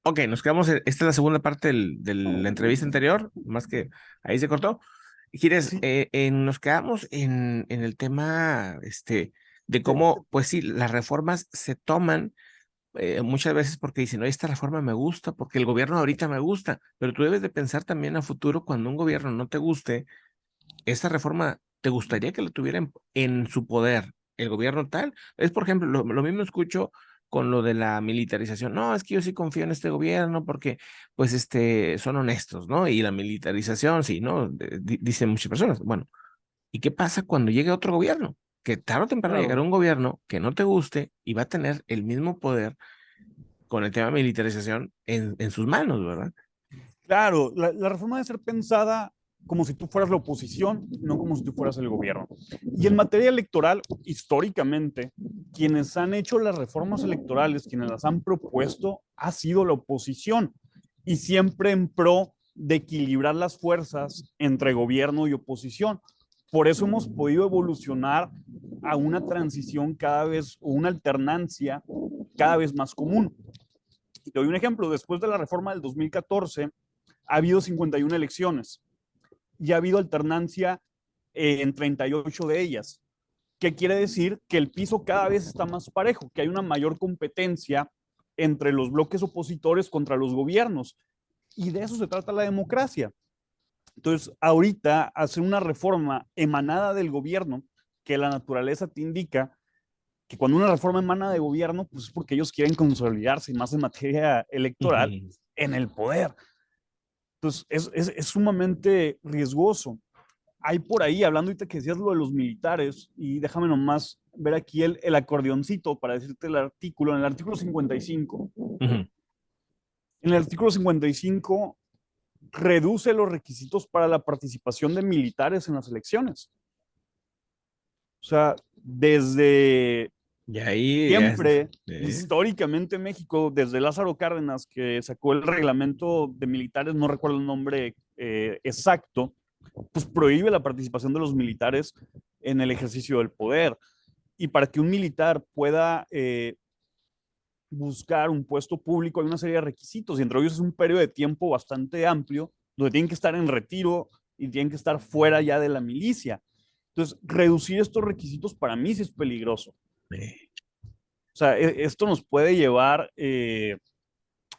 Ok, nos quedamos, esta es la segunda parte de la entrevista anterior, más que ahí se cortó. Gires, Sí, nos quedamos en el tema, de te- cómo, pues sí, las reformas se toman muchas veces porque dicen, oye, esta reforma me gusta, porque el gobierno ahorita me gusta, pero tú debes de pensar también a futuro cuando un gobierno no te guste, esta reforma, ¿te gustaría que la tuvieran en su poder el gobierno tal? Es, por ejemplo, lo mismo escucho con lo de la militarización. No, es que yo sí confío en este gobierno porque, pues, son honestos, ¿no? Y la militarización, sí, ¿no? Dicen muchas personas. Bueno, ¿y qué pasa cuando llegue otro gobierno? Que tarde o temprano llegará claro, un gobierno que no te guste y va a tener el mismo poder con el tema de militarización en sus manos, ¿verdad? claro, la reforma debe ser pensada como si tú fueras la oposición, no como si tú fueras el gobierno. Y en materia electoral, históricamente, quienes han hecho las reformas electorales, quienes las han propuesto, ha sido la oposición y siempre en pro de equilibrar las fuerzas entre gobierno y oposición. Por eso hemos podido evolucionar a una transición cada vez, o una alternancia cada vez más común. Y te doy un ejemplo, después de la reforma del 2014, ha habido 51 elecciones y ha habido alternancia en 38 de ellas. ¿Qué quiere decir? Que el piso cada vez está más parejo, que hay una mayor competencia entre los bloques opositores contra los gobiernos. Y de eso se trata la democracia. Entonces, ahorita, hacer una reforma emanada del gobierno, que la naturaleza te indica que cuando una reforma emana de gobierno, pues es porque ellos quieren consolidarse, más en materia electoral, Ujú. en el poder. Entonces, es sumamente riesgoso. Hay por ahí, hablando ahorita que decías lo de los militares, y déjame nomás ver aquí el acordeoncito para decirte el artículo, en el artículo 55. Ujú. En el artículo 55 reduce los requisitos para la participación de militares en las elecciones. O sea, desde Y ahí ya es, siempre, eh, históricamente México, desde Lázaro Cárdenas, que sacó el reglamento de militares, no recuerdo el nombre exacto, pues prohíbe la participación de los militares en el ejercicio del poder. Y para que un militar pueda buscar un puesto público hay una serie de requisitos y entre ellos es un periodo de tiempo bastante amplio donde tienen que estar en retiro y tienen que estar fuera ya de la milicia. Entonces, reducir estos requisitos para mí sí es peligroso. eh, O sea, esto nos puede llevar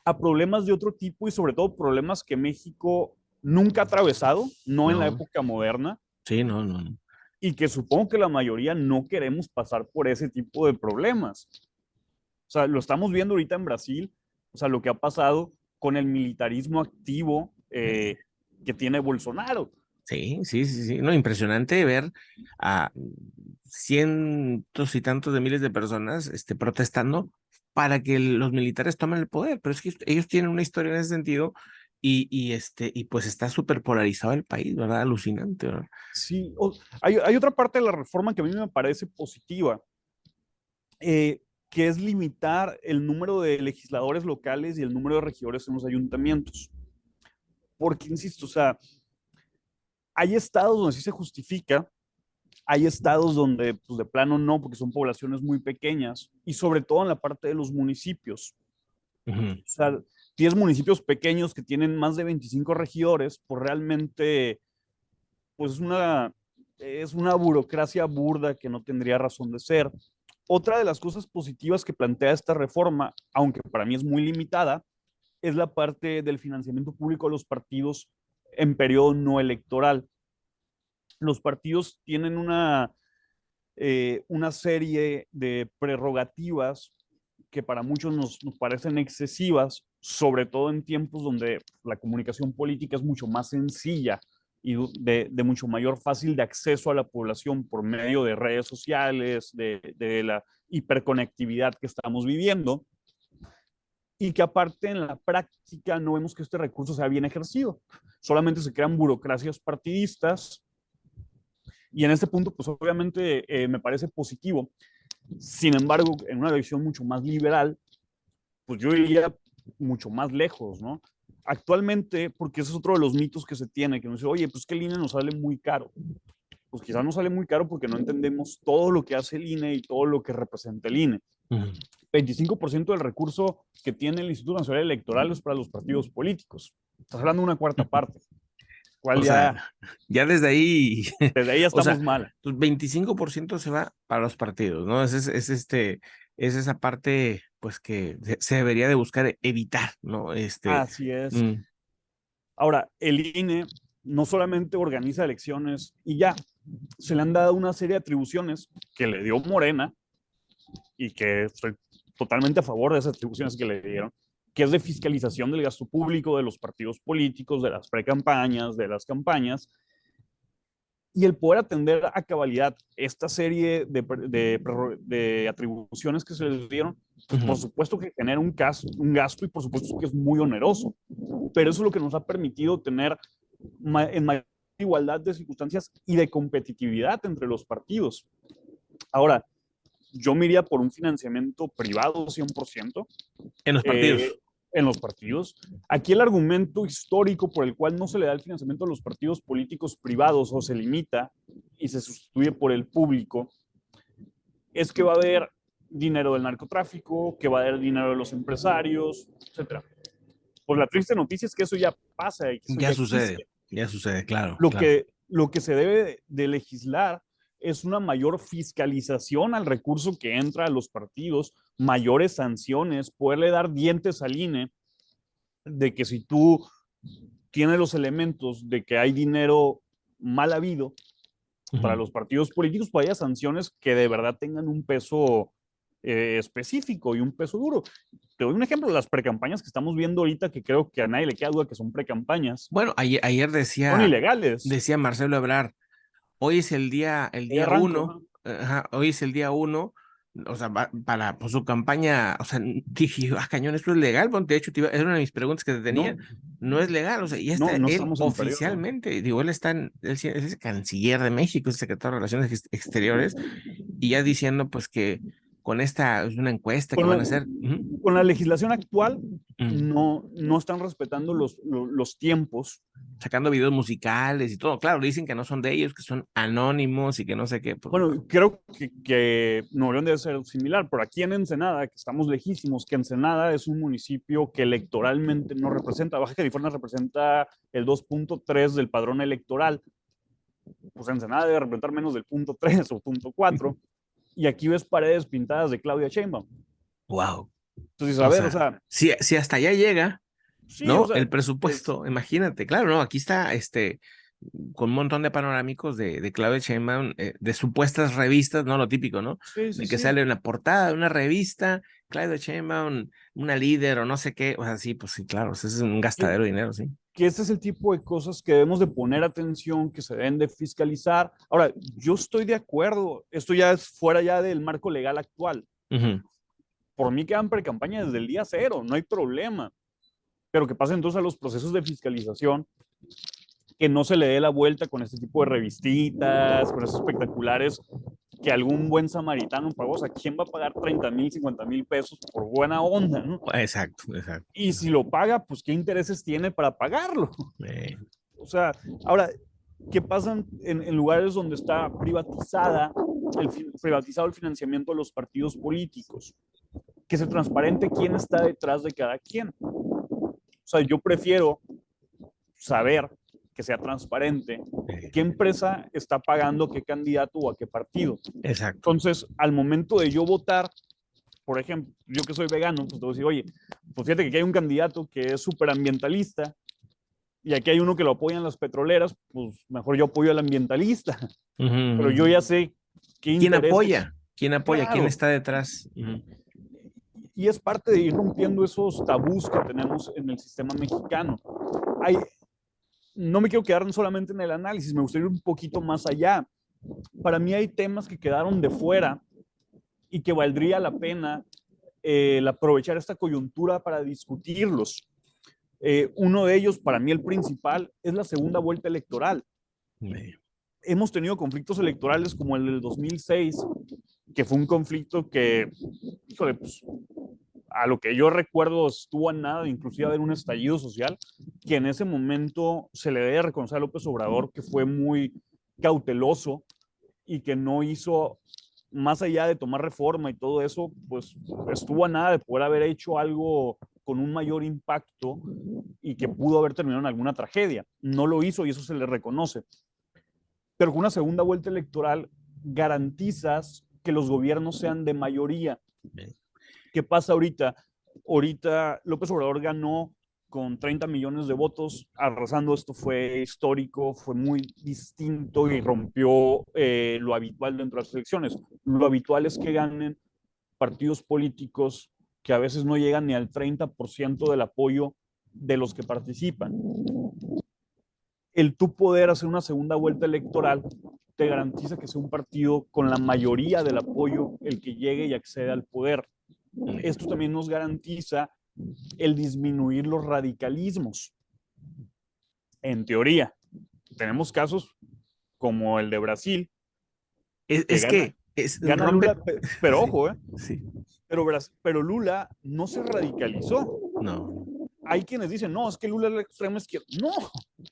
a problemas de otro tipo y sobre todo problemas que México nunca ha atravesado, no en la no, época moderna, sí, no, no, no. y que supongo que la mayoría no queremos pasar por ese tipo de problemas. O sea, lo estamos viendo ahorita en Brasil, o sea, lo que ha pasado con el militarismo activo Eh, que tiene Bolsonaro. Sí, sí, sí, sí. No, impresionante ver a cientos y tantos de miles de personas protestando para que los militares tomen el poder. Pero es que ellos tienen una historia en ese sentido y pues está súper polarizado el país, ¿verdad? Alucinante, ¿verdad? Sí, hay otra parte de la reforma que a mí me parece positiva, eh, que es limitar el número de legisladores locales y el número de regidores en los ayuntamientos. Porque, insisto, o sea, hay estados donde sí se justifica, hay estados donde pues de plano no, porque son poblaciones muy pequeñas, y sobre todo en la parte de los municipios. Ujú. O sea, 10 municipios pequeños que tienen más de 25 regidores, pues realmente pues es una burocracia burda que no tendría razón de ser. Otra de las cosas positivas que plantea esta reforma, aunque para mí es muy limitada, es la parte del financiamiento público de los partidos en periodo no electoral. Los partidos tienen una serie de prerrogativas que para muchos nos parecen excesivas, sobre todo en tiempos donde la comunicación política es mucho más sencilla y de mucho mayor fácil de acceso a la población por medio de redes sociales, de la hiperconectividad que estamos viviendo, y que aparte en la práctica no vemos que este recurso sea bien ejercido. Solamente se crean burocracias partidistas y en este punto, pues obviamente me parece positivo. Sin embargo, en una visión mucho más liberal, pues yo iría mucho más lejos, ¿no? Actualmente, porque ese es otro de los mitos que se tiene, que nos dice, oye, pues que el INE nos sale muy caro. Pues quizás nos sale muy caro porque no entendemos todo lo que hace el INE y todo lo que representa el INE. Ujú. 25% del recurso que tiene el Instituto Nacional Electoral es para los partidos políticos. Estás hablando de una cuarta parte, cual O sea, ya ya desde ahí, desde ahí ya o sea, estamos mal. pues 25% se va para los partidos, ¿no? Es esa parte, pues que se debería de buscar evitar, ¿no? Así es. Mm, Ahora, el INE no solamente organiza elecciones y ya, se le han dado una serie de atribuciones que le dio Morena y que estoy totalmente a favor de esas atribuciones que le dieron, que es de fiscalización del gasto público de los partidos políticos, de las precampañas, de las campañas, y el poder atender a cabalidad esta serie de atribuciones que se les dieron, pues por ujú. supuesto que genera un gasto y por supuesto que es muy oneroso, pero eso es lo que nos ha permitido tener en mayor igualdad de circunstancias y de competitividad entre los partidos. Ahora, yo me iría por un financiamiento privado 100%, En los eh, partidos. en los partidos. Aquí el argumento histórico por el cual no se le da el financiamiento a los partidos políticos privados o se limita y se sustituye por el público es que va a haber dinero del narcotráfico, que va a haber dinero de los empresarios, etcétera. Pues la triste noticia es que eso ya pasa y que eso ya existe. Ya sucede, claro, claro. Lo que se debe de legislar es una mayor fiscalización al recurso que entra a los partidos, mayores sanciones, poderle dar dientes al INE de que si tú tienes los elementos de que hay dinero mal habido para Ujú. los partidos políticos, pues haya sanciones que de verdad tengan un peso específico y un peso duro. Te doy un ejemplo, las precampañas que estamos viendo ahorita, que creo que a nadie le queda duda que son precampañas, Bueno, ayer son decía, ilegales. decía Marcelo Ebrard, hoy es el Ahí día arranco, uno, ¿no? ajá, hoy es el día uno, o sea, para pues, su campaña, o sea, dije, cañón, esto es legal, bueno, de hecho, era una de mis preguntas que te tenía, No, no es legal, o sea, ya no, está no él estamos en periodo. oficialmente, digo, él es el canciller de México, es el secretario de Relaciones Exteriores, y ya diciendo, pues, que con esta, es una encuesta que Con van a la, hacer, ujú, con la legislación actual ujú, no están respetando los tiempos. sacando videos musicales y todo, claro, dicen que no son de ellos, que son anónimos y que no sé qué, pues, Bueno, creo que Nuevo León debe ser similar, pero aquí en Ensenada, que estamos lejísimos, que Ensenada es un municipio que electoralmente no representa, Baja California representa el 2.3 del padrón electoral, pues Ensenada debe representar menos del 0.3 o 0.4, y aquí ves paredes pintadas de Claudia Sheinbaum. wow. Entonces, a O ver, o sea, sea, si hasta allá llega, sí, o ¿no? sea, El presupuesto, imagínate, claro, ¿no? Aquí está, con un montón de panorámicos de Claudia Sheinbaum, de supuestas revistas, ¿no? Lo típico, ¿no? sí, sí, De que sí. sale en la portada de una revista, Claudia Sheinbaum, una líder o no sé qué, o sea, sí, pues sí, claro, ese es un Que, gastadero de dinero, sí. que este es el tipo de cosas que debemos de poner atención, que se deben de fiscalizar. Ahora, yo estoy de acuerdo, esto ya es fuera ya del marco legal actual. Ujú. Por mí quedan pre-campaña desde el día cero, no hay problema. Pero que pasen entonces a los procesos de fiscalización, que no se le dé la vuelta con este tipo de revistitas, con esos espectaculares, que algún buen samaritano pagó. O sea, ¿quién va a pagar 30,000, 50,000 pesos por buena onda, ¿no? Exacto, exacto. Y si lo paga, pues ¿qué intereses tiene para pagarlo? Eh, O sea, ahora, ¿qué pasa en lugares donde está privatizado el financiamiento de los partidos políticos? Que se transparente quién está detrás de cada quien. O sea, yo prefiero saber que sea transparente eh, qué empresa está pagando qué candidato o a qué partido. exacto. Entonces, al momento de yo votar, por ejemplo, yo que soy vegano, pues te voy a decir, oye, pues fíjate que aquí hay un candidato que es súper ambientalista y aquí hay uno que lo apoyan las petroleras, pues mejor yo apoyo al ambientalista. Ujú, Pero ujú. yo ya sé qué ¿Quién intereses. apoya? ¿Quién apoya? ¿Quién Claro, está detrás? Ujú. y es parte de ir rompiendo esos tabús que tenemos en el sistema mexicano. Hay, no me quiero quedar solamente en el análisis, me gustaría ir un poquito más allá. Para mí hay temas que quedaron de fuera y que valdría la pena aprovechar esta coyuntura para discutirlos. Uno de ellos, para mí el principal, es la segunda vuelta electoral. Eh, Hemos tenido conflictos electorales como el del 2006, que fue un conflicto que, híjole, pues, a lo que yo recuerdo estuvo a nada de inclusive haber un estallido social, que en ese momento se le debe reconocer a López Obrador que fue muy cauteloso y que no hizo más allá de tomar reforma y todo eso, pues estuvo a nada de poder haber hecho algo con un mayor impacto y que pudo haber terminado en alguna tragedia. No lo hizo y eso se le reconoce. Pero con una segunda vuelta electoral garantizas que los gobiernos sean de mayoría. ¿Qué pasa ahorita? Ahorita López Obrador ganó con 30 millones de votos, arrasando. Esto fue histórico, fue muy distinto y rompió lo habitual dentro de las elecciones. Lo habitual es que ganen partidos políticos que a veces no llegan ni al 30% del apoyo de los que participan. El tú poder hacer una segunda vuelta electoral te garantiza que sea un partido con la mayoría del apoyo el que llegue y accede al poder. Esto también nos garantiza el disminuir los radicalismos. En teoría, tenemos casos como el de Brasil, que gana Lula, pero sí, ojo, sí. pero Lula no se radicalizó. No. Hay quienes dicen, no, es que Lula es la extrema izquierda. No,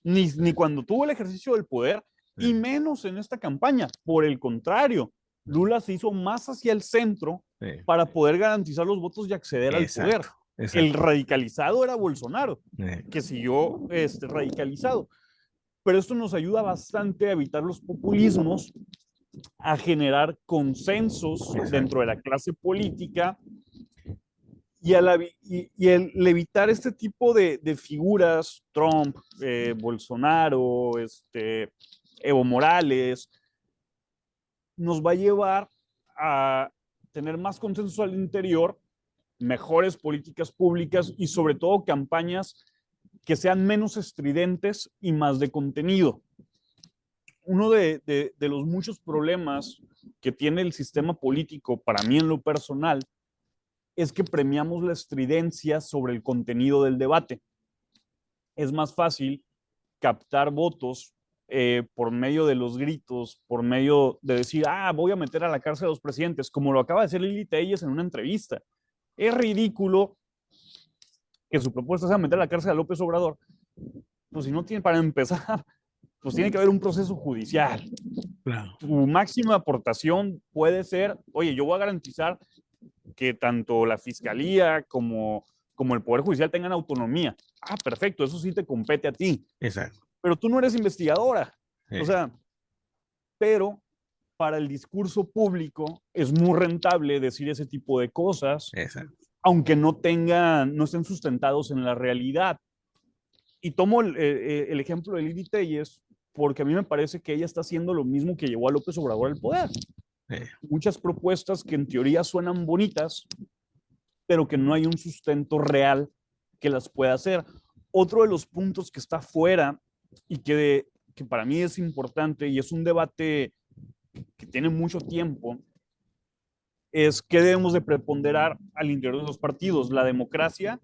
ni cuando tuvo el ejercicio del poder, y menos en esta campaña. Por el contrario, Lula se hizo más hacia el centro para poder garantizar los votos y acceder al poder. Exacto. El radicalizado era Bolsonaro, que siguió radicalizado. Pero esto nos ayuda bastante a evitar los populismos, a generar consensos dentro de la clase política y el evitar este tipo de figuras, Trump, Bolsonaro, Evo Morales, nos va a llevar a tener más consenso al interior, mejores políticas públicas y sobre todo campañas que sean menos estridentes y más de contenido. Uno de los muchos problemas que tiene el sistema político, para mí en lo personal, es que premiamos la estridencia sobre el contenido del debate. Es más fácil captar votos por medio de los gritos, por medio de decir, voy a meter a la cárcel a los presidentes, como lo acaba de hacer Lili Telles en una entrevista. Es ridículo que su propuesta sea meter a la cárcel a López Obrador. Pues si no tiene, para empezar, pues tiene que haber un proceso judicial. Claro. Tu máxima aportación puede ser, oye, yo voy a garantizar que tanto la fiscalía como el Poder Judicial tengan autonomía. Perfecto, eso sí te compete a ti. Exacto. Pero tú no eres investigadora. O sea, pero para el discurso público es muy rentable decir ese tipo de cosas, aunque no estén sustentados en la realidad. Y tomo el ejemplo de Lili Telles porque a mí me parece que ella está haciendo lo mismo que llevó a López Obrador al poder. Muchas propuestas que en teoría suenan bonitas, pero que no hay un sustento real que las pueda hacer. Otro de los puntos que está fuera y que para mí es importante y es un debate que tiene mucho tiempo, es qué debemos de preponderar al interior de los partidos, la democracia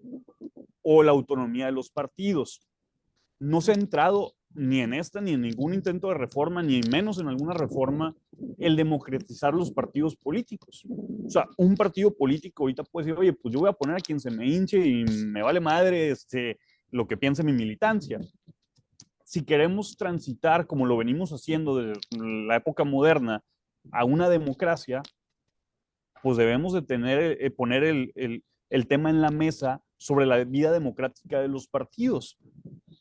o la autonomía de los partidos. No se ha entrado ni en esta, ni en ningún intento de reforma, ni menos en alguna reforma, el democratizar los partidos políticos. O sea, un partido político ahorita puede decir, oye, pues yo voy a poner a quien se me hinche y me vale madre lo que piense mi militancia. Si queremos transitar, como lo venimos haciendo desde la época moderna, a una democracia, pues debemos de poner el tema en la mesa sobre la vida democrática de los partidos.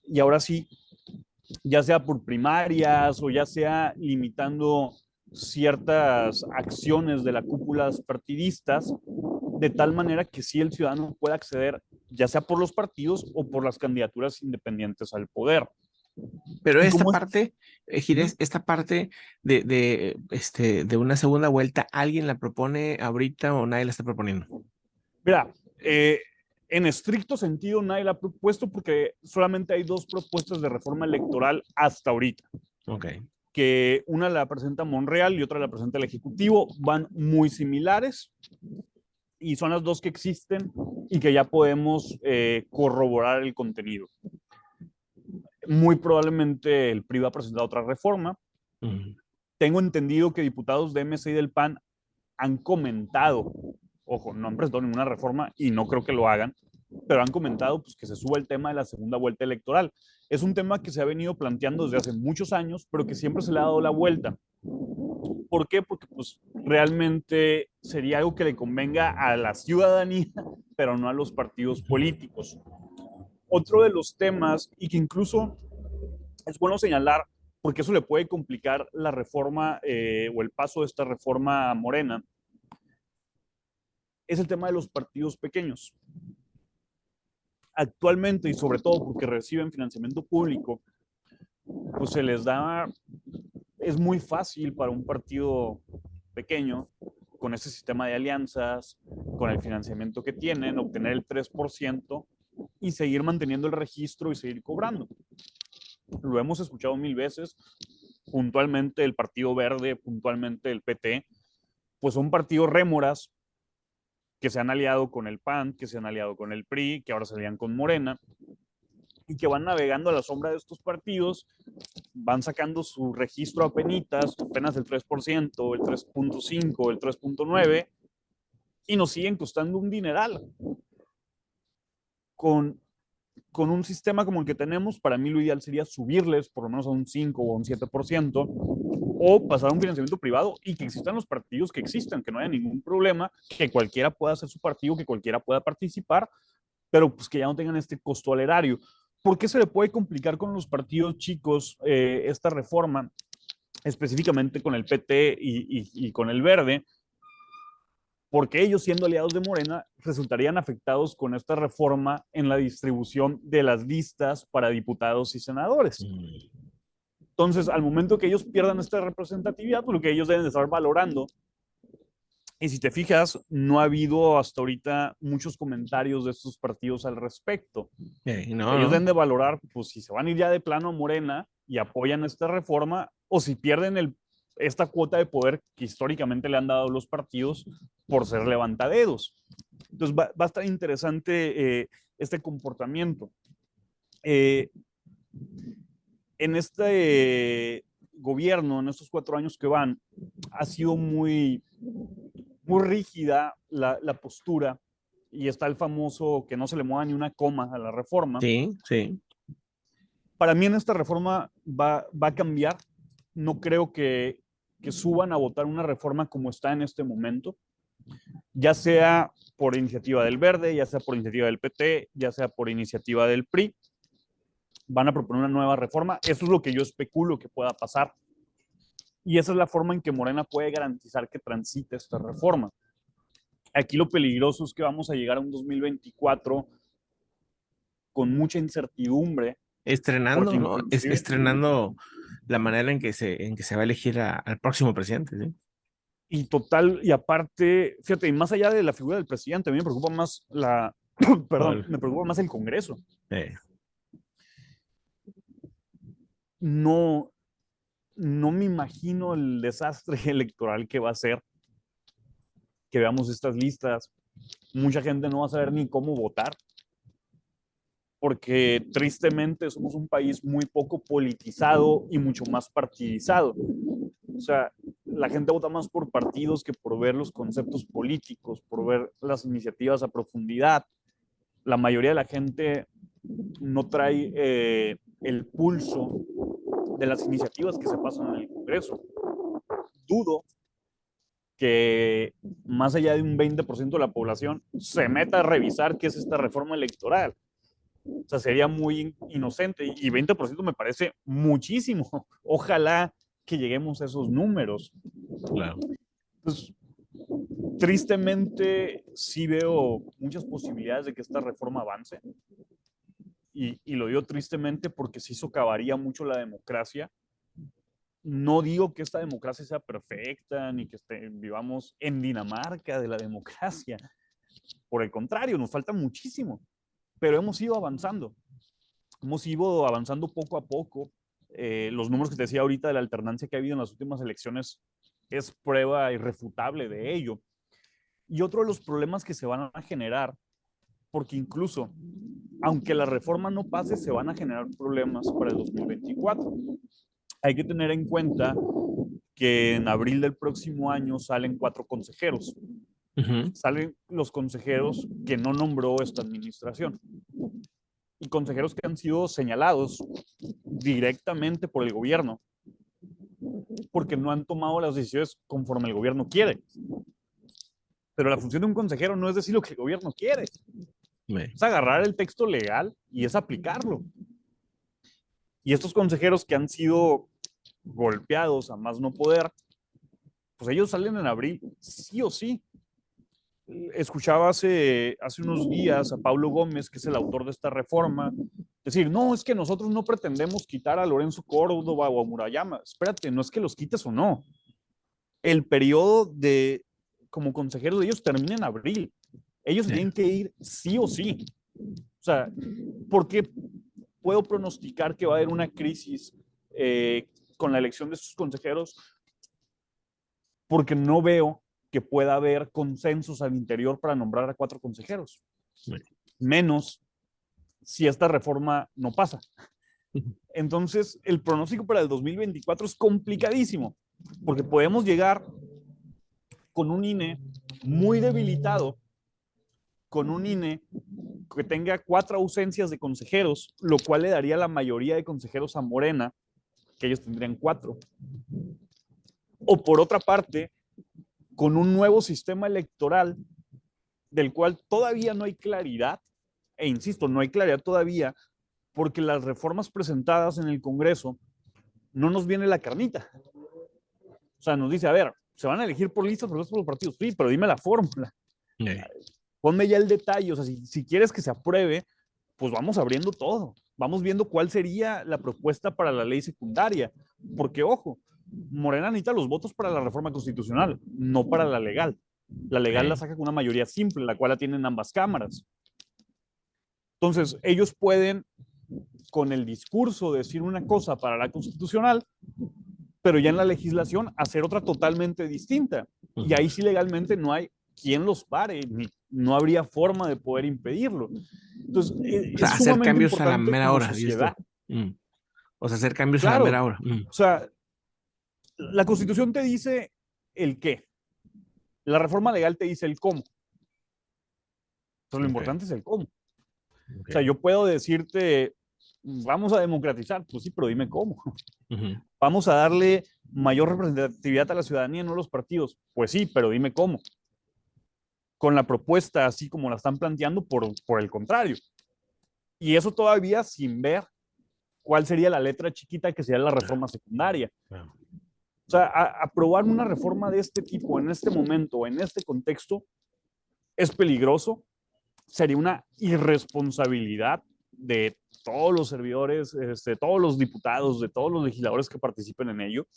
Y ahora sí, ya sea por primarias o ya sea limitando ciertas acciones de las cúpulas partidistas, de tal manera que sí el ciudadano pueda acceder, ya sea por los partidos o por las candidaturas independientes al poder. Pero esta parte, Gires, esta parte de una segunda vuelta, ¿alguien la propone ahorita o nadie la está proponiendo? Mira, en estricto sentido nadie la ha propuesto porque solamente hay dos propuestas de reforma electoral hasta ahorita. Que una la presenta Monreal y otra la presenta el Ejecutivo, van muy similares y son las dos que existen y que ya podemos corroborar el contenido. Muy probablemente el PRI va a presentar otra reforma. Tengo entendido que diputados de MC y del PAN han comentado, ojo, no han presentado ninguna reforma y no creo que lo hagan, pero han comentado pues, que se suba el tema de la segunda vuelta electoral. Es un tema que se ha venido planteando desde hace muchos años, pero que siempre se le ha dado la vuelta. ¿Por qué? Porque pues, realmente sería algo que le convenga a la ciudadanía, pero no a los partidos políticos. Otro de los temas, y que incluso es bueno señalar, porque eso le puede complicar la reforma o el paso de esta reforma morena, es el tema de los partidos pequeños. Actualmente, y sobre todo porque reciben financiamiento público, pues se les da, es muy fácil para un partido pequeño, con ese sistema de alianzas, con el financiamiento que tienen, obtener el 3% y seguir manteniendo el registro y seguir cobrando. Lo hemos escuchado mil veces, puntualmente el Partido Verde, puntualmente el PT, pues son partidos rémoras que se han aliado con el PAN, que se han aliado con el PRI, que ahora se alían con Morena, y que van navegando a la sombra de estos partidos, van sacando su registro a penitas, apenas el 3%, el 3.5%, el 3.9%, y nos siguen costando un dineral. Con un sistema como el que tenemos, para mí lo ideal sería subirles por lo menos a un 5 o un 7%, o pasar a un financiamiento privado y que existan los partidos que existan, que no haya ningún problema, que cualquiera pueda hacer su partido, que cualquiera pueda participar, pero pues que ya no tengan este costo al erario. ¿Por qué se le puede complicar con los partidos chicos esta reforma, específicamente con el PT y con el Verde? Porque ellos, siendo aliados de Morena, resultarían afectados con esta reforma en la distribución de las listas para diputados y senadores. Entonces, al momento que ellos pierdan esta representatividad, pues lo que ellos deben de estar valorando, y si te fijas, no ha habido hasta ahorita muchos comentarios de estos partidos al respecto. Ellos deben de valorar, pues, si se van a ir ya de plano a Morena y apoyan esta reforma, o si pierden esta cuota de poder que históricamente le han dado los partidos por ser levantadedos. Entonces va a estar interesante este comportamiento. En este gobierno, en estos 4 años que van, ha sido muy rígida la postura, y está el famoso que no se le mueva ni una coma a la reforma. Sí, sí. Para mí en esta reforma va a cambiar. No creo que suban a votar una reforma como está en este momento, ya sea por iniciativa del Verde, ya sea por iniciativa del PT, ya sea por iniciativa del PRI. Van a proponer una nueva reforma. Eso es lo que yo especulo que pueda pasar. Y esa es la forma en que Morena puede garantizar que transite esta reforma. Aquí lo peligroso es que vamos a llegar a un 2024 con mucha incertidumbre. Estrenando, ¿no? Estrenando la manera en que se va a elegir al próximo presidente, ¿sí? Y total, y aparte, fíjate, y más allá de la figura del presidente, a mí me preocupa más me preocupa más el Congreso. No me imagino el desastre electoral que va a ser, que veamos estas listas. Mucha gente no va a saber ni cómo votar, porque tristemente somos un país muy poco politizado y mucho más partidizado. O sea, la gente vota más por partidos que por ver los conceptos políticos, por ver las iniciativas a profundidad. La mayoría de la gente no trae el pulso de las iniciativas que se pasan en el Congreso. Dudo que más allá de un 20% de la población se meta a revisar qué es esta reforma electoral. O sea, sería muy inocente, y 20% me parece muchísimo. Ojalá que lleguemos a esos números. Claro. Pues, tristemente, sí veo muchas posibilidades de que esta reforma avance. Y lo digo tristemente porque sí socavaría mucho la democracia. No digo que esta democracia sea perfecta, ni que vivamos en Dinamarca de la democracia. Por el contrario, nos falta muchísimo. Pero hemos ido avanzando. Hemos ido avanzando poco a poco. Los números que te decía ahorita de la alternancia que ha habido en las últimas elecciones es prueba irrefutable de ello. Y otro de los problemas que se van a generar, porque incluso, aunque la reforma no pase, se van a generar problemas para el 2024. Hay que tener en cuenta que en abril del próximo año salen 4 consejeros. Ujú. salen los consejeros que no nombró esta administración y consejeros que han sido señalados directamente por el gobierno porque no han tomado las decisiones conforme el gobierno quiere. Pero la función de un consejero no es decir lo que el gobierno quiere, es agarrar el texto legal y es aplicarlo. Y estos consejeros que han sido golpeados a más no poder, pues ellos salen en abril sí o sí. Escuchaba hace unos días a Pablo Gómez, que es el autor de esta reforma, decir, no, es que nosotros no pretendemos quitar a Lorenzo Córdoba o a Murayama. Espérate, no es que los quites o no. El periodo de como consejeros de ellos termina en abril. Ellos tienen que ir sí o sí. O sea, ¿por qué puedo pronosticar que va a haber una crisis con la elección de sus consejeros? Porque no veo que pueda haber consensos al interior para nombrar a 4 consejeros. Menos si esta reforma no pasa. Entonces, el pronóstico para el 2024 es complicadísimo, porque podemos llegar con un INE muy debilitado, con un INE que tenga 4 ausencias de consejeros, lo cual le daría la mayoría de consejeros a Morena, que ellos tendrían 4. O por otra parte, con un nuevo sistema electoral del cual todavía no hay claridad, e insisto, no hay claridad todavía, porque las reformas presentadas en el Congreso no nos viene la carnita. O sea, nos dice, a ver, se van a elegir por listas por los partidos, sí, pero dime la fórmula. Ponme ya el detalle, o sea, si quieres que se apruebe, pues vamos abriendo todo, vamos viendo cuál sería la propuesta para la ley secundaria, porque ojo, Morena necesita los votos para la reforma constitucional, no para la legal. La legal la saca con una mayoría simple, la cual la tienen ambas cámaras. Entonces, ellos pueden, con el discurso, decir una cosa para la constitucional, pero ya en la legislación hacer otra totalmente distinta. Y ahí sí legalmente no hay quien los pare, ni no habría forma de poder impedirlo. Entonces, O sea, es hacer sumamente cambios a la importante mera como hora, dices tú. sociedad. O sea, hacer cambios a la Claro, mera hora. o sea, la Constitución te dice el qué, la reforma legal te dice el cómo. Entonces, lo importante es el cómo. O sea, yo puedo decirte, vamos a democratizar, pues sí, pero dime cómo. Vamos a darle mayor representatividad a la ciudadanía, no a los partidos. Pues sí, pero dime cómo. Con la propuesta así como la están planteando, por el contrario. Y eso todavía sin ver cuál sería la letra chiquita que sería la reforma secundaria. O sea, aprobar una reforma de este tipo en este momento, en este contexto, es peligroso, sería una irresponsabilidad de todos los servidores, de todos los diputados, de todos los legisladores que participen en ello,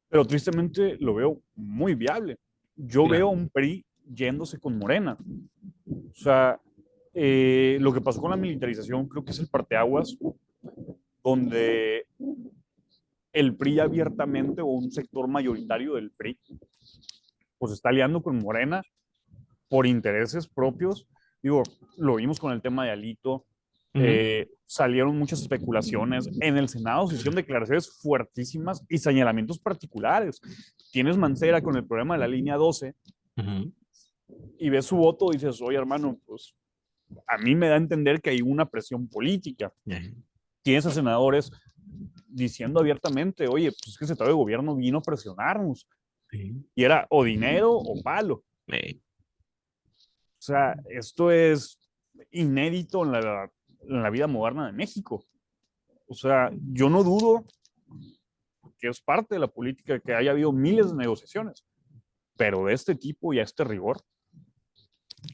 pero tristemente lo veo muy viable. Yo veo a un PRI yéndose con Morena. O sea, lo que pasó con la militarización creo que es el parteaguas, donde el PRI abiertamente, o un sector mayoritario del PRI, pues está aliando con Morena por intereses propios. Digo, lo vimos con el tema de Alito, salieron muchas especulaciones. En el Senado se hicieron declaraciones fuertísimas y señalamientos particulares. Tienes Mancera con el problema de la línea 12 y ves su voto y dices, oye hermano, pues a mí me da a entender que hay una presión política. Tienes a senadores diciendo abiertamente, oye, pues es que ese Estado de gobierno vino a presionarnos. Y era o dinero o palo. O sea, esto es inédito en la vida moderna de México. O sea, yo no dudo que es parte de la política que haya habido miles de negociaciones, pero de este tipo y a este rigor.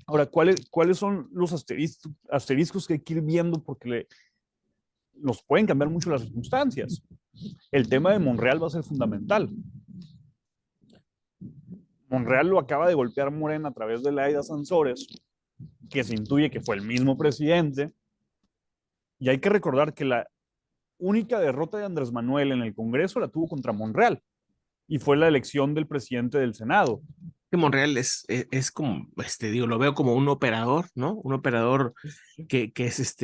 Ahora, ¿cuáles son los asteriscos que hay que ir viendo? Porque nos pueden cambiar mucho las circunstancias. El tema de Monreal va a ser fundamental. Monreal lo acaba de golpear Morena a través de Laida Sansores, que se intuye que fue el mismo presidente. Y hay que recordar que la única derrota de Andrés Manuel en el Congreso la tuvo contra Monreal, y fue la elección del presidente del Senado. Que Monreal es como, digo, lo veo como un operador, ¿no? Un operador que es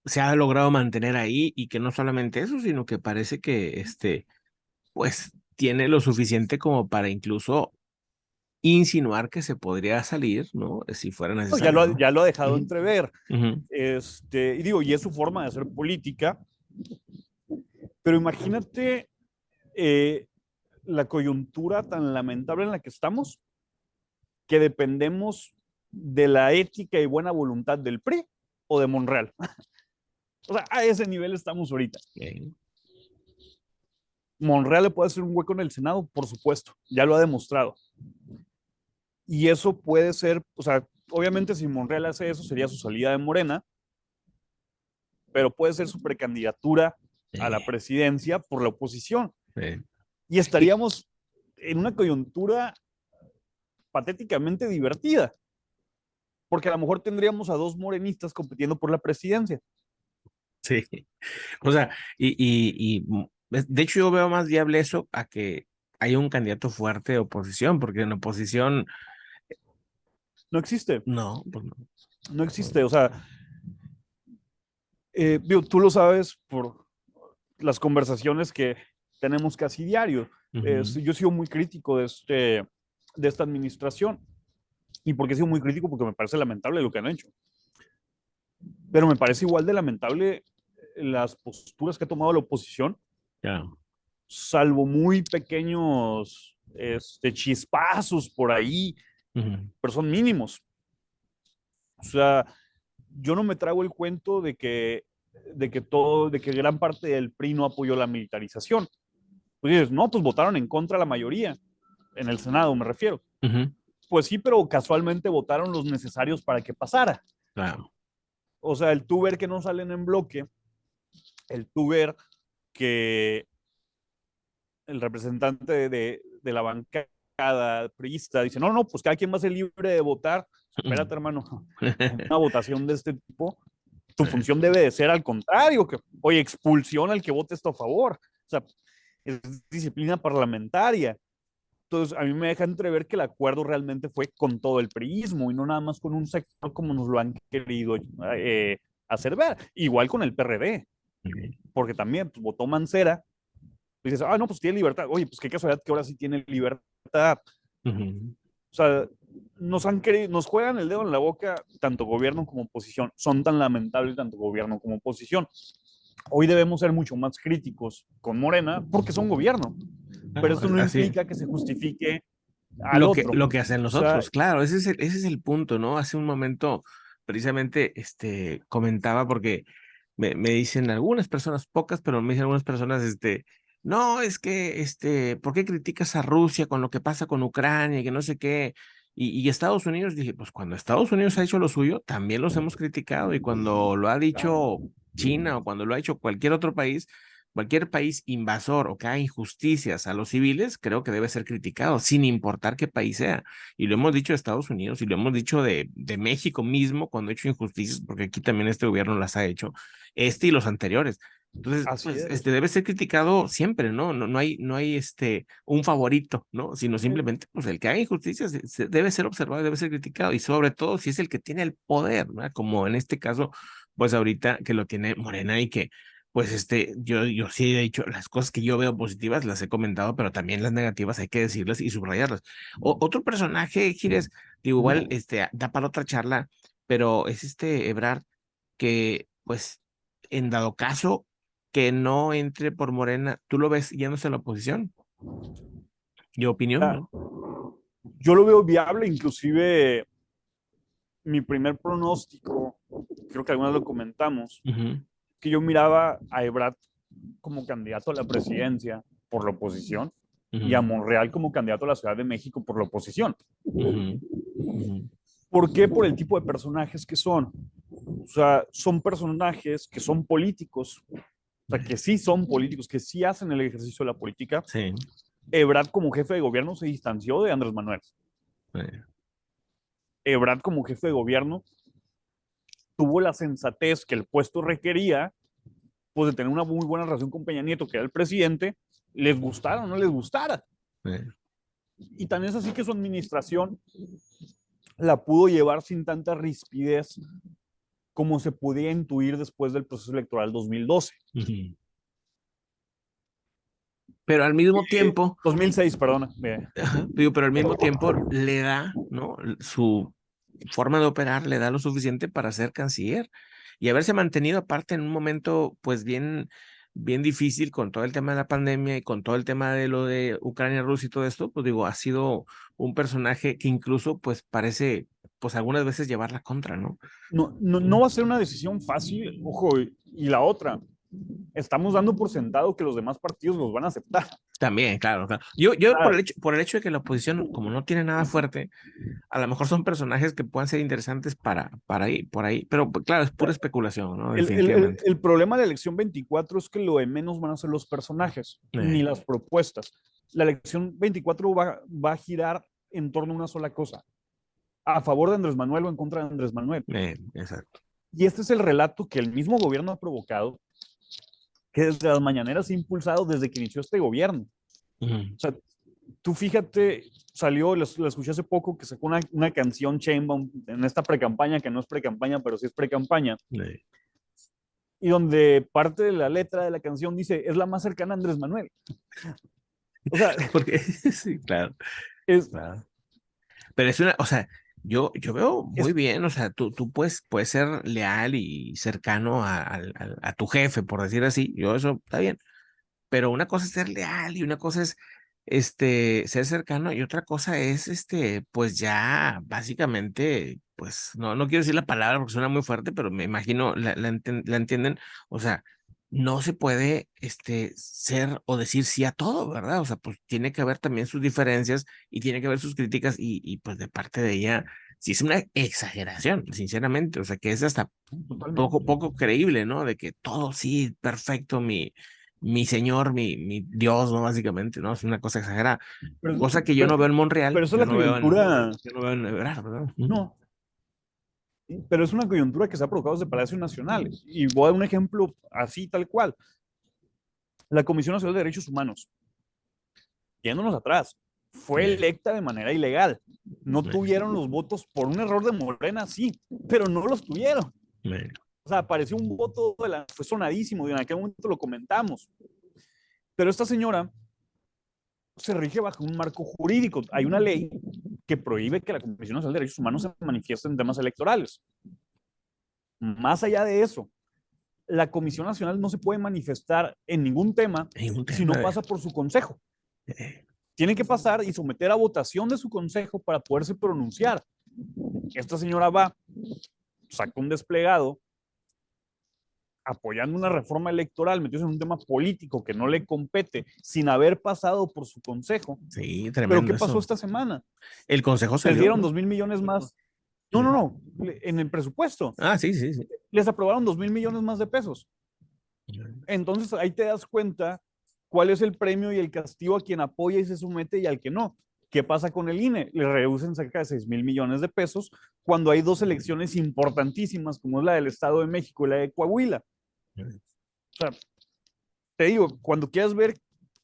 se ha logrado mantener ahí, y que no solamente eso, sino que parece que pues tiene lo suficiente como para incluso insinuar que se podría salir, ¿no? Si fuera No, necesario, ¿no? ya lo ha dejado Ujú, entrever. ujú. Y digo, y es su forma de hacer política, pero imagínate eh, la coyuntura tan lamentable en la que estamos, que dependemos de la ética y buena voluntad del PRI o de Monreal. O sea, a ese nivel estamos ahorita. Bien. Monreal le puede hacer un hueco en el Senado, por supuesto, ya lo ha demostrado. Y eso puede ser, o sea, obviamente si Monreal hace eso sería su salida de Morena, pero puede ser su precandidatura a la presidencia por la oposición. Eh, Y y- estaríamos en una coyuntura patéticamente divertida, porque a lo mejor tendríamos a dos morenistas compitiendo por la presidencia. sí. O sea, de hecho yo veo más viable eso a que haya un candidato fuerte de oposición, porque en oposición, No existe, no, pues no. no existe. O sea, tú lo sabes por las conversaciones que tenemos casi diario. Ujú. Yo he sido muy crítico de esta administración. ¿Y por qué he sido muy crítico? Porque me parece lamentable lo que han hecho. Pero me parece igual de lamentable las posturas que ha tomado la oposición, Ya. salvo muy pequeños chispazos por ahí, Ujú. pero son mínimos. O sea, yo no me trago el cuento de que gran parte del PRI no apoyó la militarización. Pues dices, no, pues votaron en contra la mayoría, en el Senado me refiero. Ujú. Pues sí, pero casualmente votaron los necesarios para que pasara. Claro. O sea, el tú ver que no salen en bloque, el tú ver que el representante de la bancada priista dice, no, no, pues cada quien va a ser libre de votar. Espérate, hermano, en una votación de este tipo, tu función debe de ser al contrario, que, oye, expulsión al que vote esto a favor. O sea, es disciplina parlamentaria. Entonces, a mí me deja entrever que el acuerdo realmente fue con todo el priismo y no nada más con un sector como nos lo han querido hacer ver. Igual con el PRD, porque también pues, votó Mancera. Y dices, no, pues tiene libertad. Oye, pues qué casualidad que ahora sí tiene libertad. Ujú. O sea, nos juegan el dedo en la boca tanto gobierno como oposición. Son tan lamentables tanto gobierno como oposición. Hoy debemos ser mucho más críticos con Morena porque son gobierno. Pero Claro, esto no así. implica que se justifique al otro. Lo que hacen O los sea, otros, claro, ese es el punto, ¿no? Hace un momento, precisamente, comentaba porque me dicen algunas personas, pocas, pero me dicen algunas personas, no, es que, ¿por qué criticas a Rusia con lo que pasa con Ucrania y que no sé qué? Y Estados Unidos, dije, pues cuando Estados Unidos ha hecho lo suyo, también los hemos criticado y cuando lo ha dicho China o cuando lo ha hecho cualquier país invasor o que haga injusticias a los civiles, creo que debe ser criticado, sin importar qué país sea. Y lo hemos dicho de Estados Unidos y lo hemos dicho de México mismo cuando ha hecho injusticias, porque aquí también este gobierno las ha hecho, y los anteriores. Entonces, así pues, es. debe ser criticado siempre, ¿no? No hay un favorito, ¿no? Sino simplemente, pues, el que haga injusticias debe ser observado, debe ser criticado, y sobre todo si es el que tiene el poder, ¿no? Como en este caso, pues ahorita que lo tiene Morena y que pues yo sí he dicho, las cosas que yo veo positivas las he comentado, pero también las negativas hay que decirlas y subrayarlas. Otro personaje, Gires, digo, igual, da para otra charla, pero es Ebrard, que, pues, en dado caso que no entre por Morena, ¿tú lo ves yéndose a la oposición? Yo opinión, Ah, ¿no? yo lo veo viable, inclusive mi primer pronóstico, creo que alguna vez lo comentamos, Ujú, que yo miraba a Ebrard como candidato a la presidencia por la oposición y a ujú, Monreal como candidato a la Ciudad de México por la oposición. ujú, ujú. ¿Por qué? Por el tipo de personajes que son. O sea, son personajes que son políticos, o sea, que sí son políticos, que sí hacen el ejercicio de la política. Sí, Ebrard como jefe de gobierno se distanció de Andrés Manuel. eh, Ebrard como jefe de gobierno tuvo la sensatez que el puesto requería, pues de tener una muy buena relación con Peña Nieto, que era el presidente, les gustara o no les gustara. eh, Y tan es así que su administración la pudo llevar sin tanta rispidez como se podía intuir después del proceso electoral 2012. ujú. pero al mismo tiempo, 2006, perdona. ajá, digo, pero al mismo tiempo le da, ¿no? Su forma de operar le da lo suficiente para ser canciller y haberse mantenido aparte en un momento, pues bien difícil con todo el tema de la pandemia y con todo el tema de lo de Ucrania, Rusia y todo esto, pues digo, ha sido un personaje que incluso, pues parece, pues algunas veces llevar la contra, ¿no? No va a ser una decisión fácil, ojo, y la otra, estamos dando por sentado que los demás partidos los van a aceptar. También, claro, claro. Yo Ah, por el hecho de que la oposición, como no tiene nada fuerte, a lo mejor son personajes que puedan ser interesantes para ir por ahí, pero pues, claro, es pura especulación, ¿no? Definitivamente. el problema de la elección 24 es que lo de menos van a ser los personajes, ni Eh, las propuestas. La elección 24 va a girar en torno a una sola cosa, a favor de Andrés Manuel o en contra de Andrés Manuel. exacto. Y este es el relato que el mismo gobierno ha provocado, que desde las mañaneras ha impulsado desde que inició este gobierno. Ujú. O sea, tú fíjate, salió, la escuché hace poco, que sacó una canción Chainbaum en esta precampaña, que no es precampaña, pero sí es precampaña, Eh, y donde parte de la letra de la canción dice, es la más cercana a Andrés Manuel. O sea, Porque, sí, claro, es, claro. Pero es una, o sea, yo veo muy es bien, o sea, tú puedes ser leal y cercano a tu jefe, por decir así, yo eso está bien, pero una cosa es ser leal y una cosa es ser cercano y otra cosa es pues ya básicamente pues no quiero decir la palabra porque suena muy fuerte, pero me imagino la entienden, o sea, no se puede ser o decir sí a todo, ¿verdad? O sea, pues tiene que haber también sus diferencias y tiene que haber sus críticas y pues de parte de ella sí es una exageración, sinceramente, o sea, que es hasta totalmente. poco creíble, ¿no? De que todo sí, perfecto, mi señor, mi Dios, ¿no? Básicamente, ¿no? Es una cosa exagerada. Pero, Cosa que yo pero, no veo en Monreal, pero esa es la coyuntura, yo no veo en Ebrard, ¿verdad? Ujú. no, pero es una coyuntura que se ha provocado desde Palacio Nacional. Y voy a dar un ejemplo así, tal cual. La Comisión Nacional de Derechos Humanos, yéndonos atrás, fue Eh, electa de manera ilegal. No eh, tuvieron los votos por un error de Morena, sí, pero no los tuvieron. eh, O sea, apareció un voto, fue sonadísimo, y en aquel momento lo comentamos. Pero esta señora se rige bajo un marco jurídico. Hay una ley que prohíbe que la Comisión Nacional de Derechos Humanos se manifieste en temas electorales. Más allá de eso, la Comisión Nacional no se puede manifestar en ningún tema hay un si tema no de... pasa por su consejo. eh, Tiene que pasar y someter a votación de su consejo para poderse pronunciar. Esta señora va, saca un desplegado apoyando una reforma electoral, metiéndose en un tema político que no le compete, sin haber pasado por su consejo. sí, Pero tremendo ¿qué pasó eso. esta semana? El consejo Les salió, dieron ¿no? 2,000 millones más. No, Eh, no, no. En el presupuesto Ah, sí, sí, sí. les aprobaron 2,000 millones más de pesos. Entonces ahí te das cuenta cuál es el premio y el castigo a quien apoya y se somete y al que no. ¿Qué pasa con el INE? Le reducen cerca de 6,000 millones de pesos cuando hay dos elecciones importantísimas como es la del Estado de México y la de Coahuila. O sea, te digo, cuando quieras ver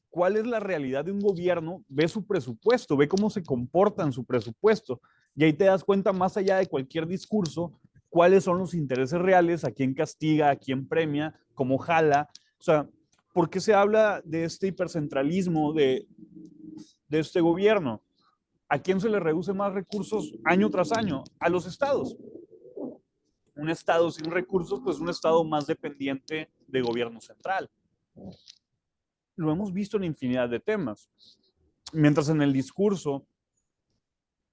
cuál es la realidad de un gobierno, ve su presupuesto, ve cómo se comporta en su presupuesto. Y ahí te das cuenta, más allá de cualquier discurso, cuáles son los intereses reales, a quién castiga, a quién premia, cómo jala. O sea, ¿por qué se habla de este hipercentralismo de este gobierno? ¿A quién se le reduce más recursos año tras año? A los estados. Un estado sin recursos, pues un estado más dependiente de gobierno central. Lo hemos visto en infinidad de temas. Mientras en el discurso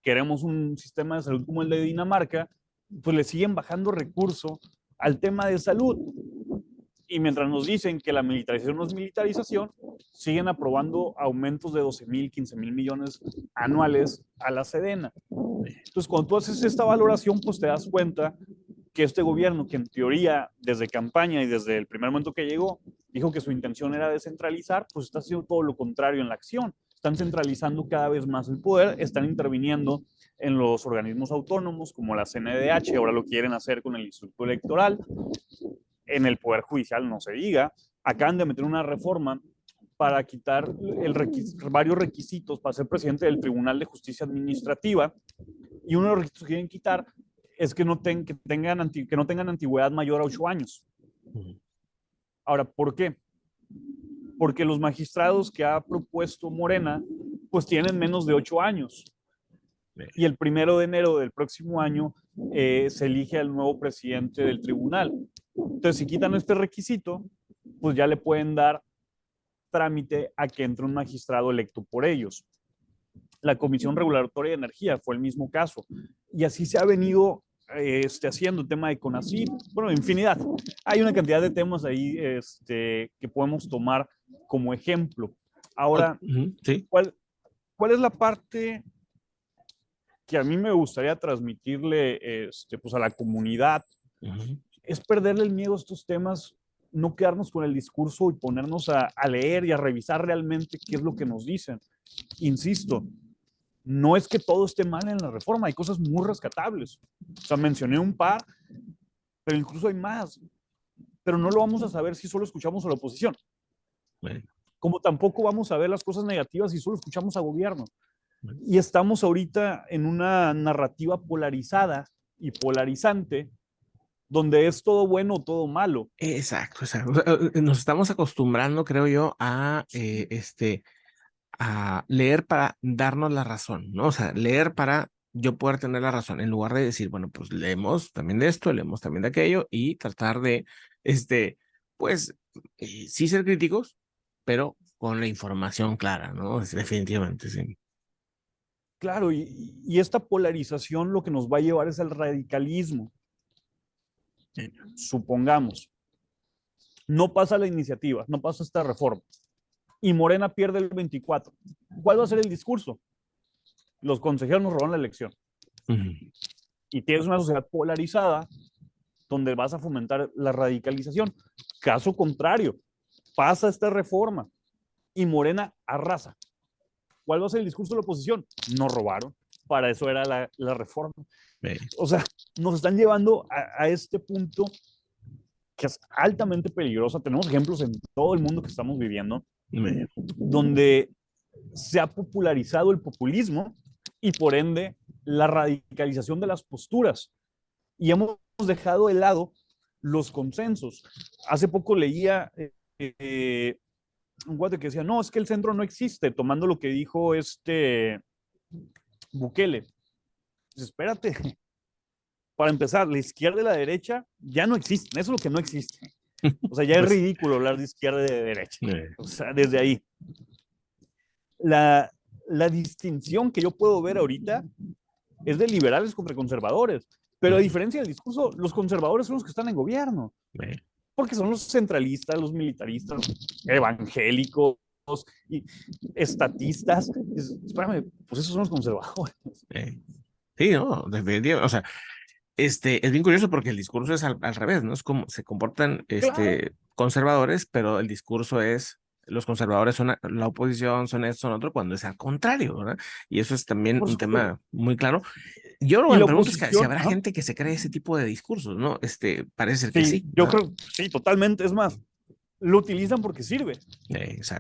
queremos un sistema de salud como el de Dinamarca, pues le siguen bajando recursos al tema de salud. Y mientras nos dicen que la militarización no es militarización, siguen aprobando aumentos de 12,000, 15,000 millones anuales a la Sedena. Entonces, cuando tú haces esta valoración, pues te das cuenta que este gobierno, que en teoría desde campaña y desde el primer momento que llegó, dijo que su intención era descentralizar, pues está haciendo todo lo contrario en la acción. Están centralizando cada vez más el poder, están interviniendo en los organismos autónomos como la CNDH, ahora lo quieren hacer con el Instituto Electoral, en el Poder Judicial no se diga, acaban de meter una reforma para quitar varios requisitos para ser presidente del Tribunal de Justicia Administrativa, y uno de los requisitos que quieren quitar es que que no tengan antigüedad mayor a 8 años. Ahora, ¿por qué? porque los magistrados que ha propuesto Morena, pues tienen menos de 8 años. Y el 1 de enero del próximo año se elige al nuevo presidente del tribunal. Entonces, si quitan este requisito, pues ya le pueden dar trámite a que entre un magistrado electo por ellos. La Comisión Regulatoria de Energía fue el mismo caso. Y así se ha venido haciendo el tema de CONACYT, bueno, infinidad. Hay una cantidad de temas ahí que podemos tomar como ejemplo. Ahora, sí. ¿cuál es la parte que a mí me gustaría transmitirle pues a la comunidad? Es perderle el miedo a estos temas, no quedarnos con el discurso y ponernos a leer y a revisar realmente qué es lo que nos dicen. Insisto, no es que todo esté mal en la reforma, hay cosas muy rescatables. O sea, mencioné un par, pero incluso hay más. Pero no lo vamos a saber si solo escuchamos a la oposición. Bueno. Como tampoco vamos a ver las cosas negativas si solo escuchamos a gobierno. Y estamos ahorita en una narrativa polarizada y polarizante, donde es todo bueno o todo malo. Exacto, exacto. Nos estamos acostumbrando, creo yo, a leer para darnos la razón, ¿no? O sea, leer para yo poder tener la razón, en lugar de decir, bueno, pues leemos también de esto, leemos también de aquello, y tratar de, pues, sí ser críticos, pero con la información clara, ¿no? Definitivamente, sí. Claro, y esta polarización lo que nos va a llevar es al radicalismo. Supongamos, no pasa la iniciativa, no pasa esta reforma, y Morena pierde el 24. ¿Cuál va a ser el discurso? Los consejeros nos roban la elección. Y tienes una sociedad polarizada donde vas a fomentar la radicalización. Caso contrario, pasa esta reforma y Morena arrasa. ¿Cuál va a ser el discurso de la oposición? No robaron, para eso era la reforma. O sea, nos están llevando a este punto que es altamente peligroso. Tenemos ejemplos en todo el mundo que estamos viviendo, donde se ha popularizado el populismo y por ende la radicalización de las posturas. Y hemos dejado de lado los consensos. Hace poco leía un guate que decía, no, es que el centro no existe, tomando lo que dijo Bukele. Pues espérate, para empezar, la izquierda y la derecha ya no existen, eso es lo que no existe. O sea, ya pues, es ridículo hablar de izquierda y de derecha. O sea, desde ahí. La distinción que yo puedo ver ahorita es de liberales contra conservadores. Pero a diferencia del discurso, los conservadores son los que están en gobierno. Porque son los centralistas, los militaristas, evangélicos y estatistas. Espérame, pues esos son los conservadores. Sí, no, definitivamente. O sea, es bien curioso porque el discurso es al revés, ¿no? Es como se comportan claro, conservadores, pero el discurso es los conservadores son la oposición, son esto, son otro, cuando es al contrario, ¿verdad? Y eso es también un tema muy claro. Yo lo que me pregunto es que si habrá gente que se cree ese tipo de discursos, ¿no? Parece ser que sí. Yo creo, sí, totalmente. Es más, lo utilizan porque sirve. Exacto.